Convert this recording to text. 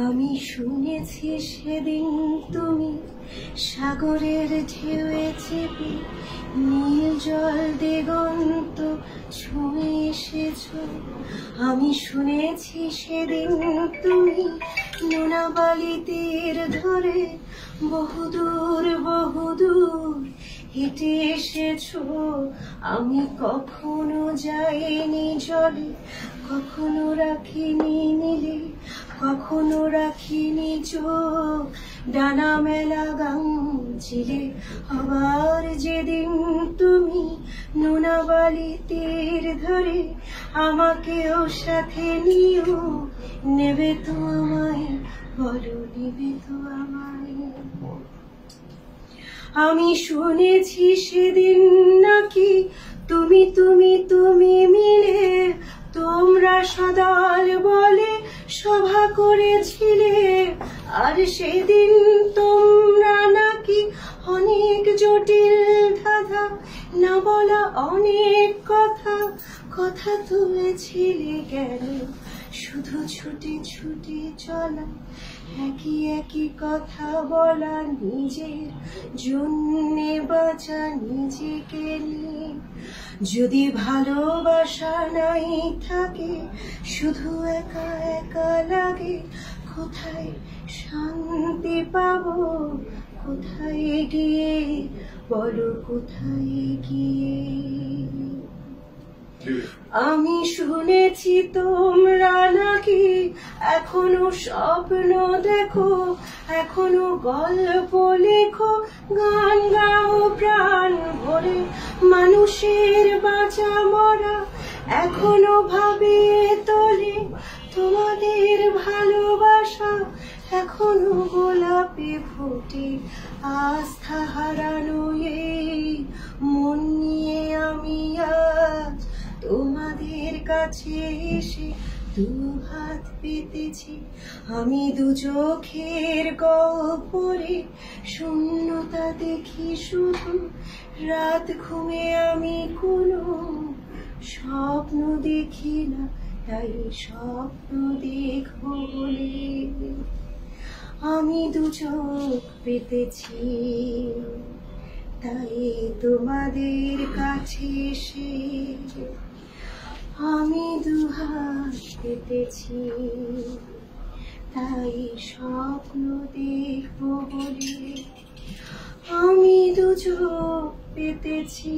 আমি শুনেছি সেদিন তুমি সাগরের ঢেউয়ে চেপে নীল জল দিগন্ত ছুঁয়ে এসেছো। আমি শুনেছি সেদিন তুমি নোনাবালি তীর ধরে বহুদূর বহুদূর হেঁটে এসেছো। আমি কখনো যাইনি জলে, কখনো রাখিনি নীলে, কখনো রাখিনি চোখ ডানা মেলা গামছিলে। আবার যেদিন তুমি নোনাবালি তীর ধরে আমাকেও সাথে নিও, নেবে তো আমায়, বলো নেবে তো আমায়। আমি শুনেছি সেদিন নাকি তুমি তুমি তুমি মিলে তোমরা সদল বলে সভা করেছিলে। আর সেদিন তোমরা নাকি অনেক জটিল ধাঁধা না বলা অনেক কথা কথা তুলেছিলে কেন? শুধু ছুটে ছুটে চলা, একই একই কথা বলা, নিজের জন্যে বাঁচা নিজেকে নিয়ে। যদি ভালোবাসা নাই থাকে, শুধু একা একা লাগে, কোথায় শান্তি পাবো, কোথায় গিয়ে, বলো কোথায় গিয়ে। আমি শুনেছি তোমরা নাকি এখনো স্বপ্ন দেখো, এখনো গল্প লেখো, গান গাও প্রাণ ভরে, মানুষের বাঁচা মরা এখনো ভাবিয়ে তোলে। তোমাদের ভালোবাসা এখনো গোলাপে ফোটে, আস্থা হারানো এই মন নিয়ে আমি আজ তোমাদের কাছে এসে দু হাত পেতেছি। আমি দু চোখের গহ্বরে শূন্যতা দেখি শুধু, রাত ঘুমে আমি কোনো স্বপ্ন দেখি না, তাই স্বপ্ন দেখবো বলে আমি দু চোখ পেতেছি। তাই তোমাদের কাছে এসে আমি দু হাত পেতেছি, তাই স্বপ্ন দেখবো বলে আমি দু চোখ পেতেছি।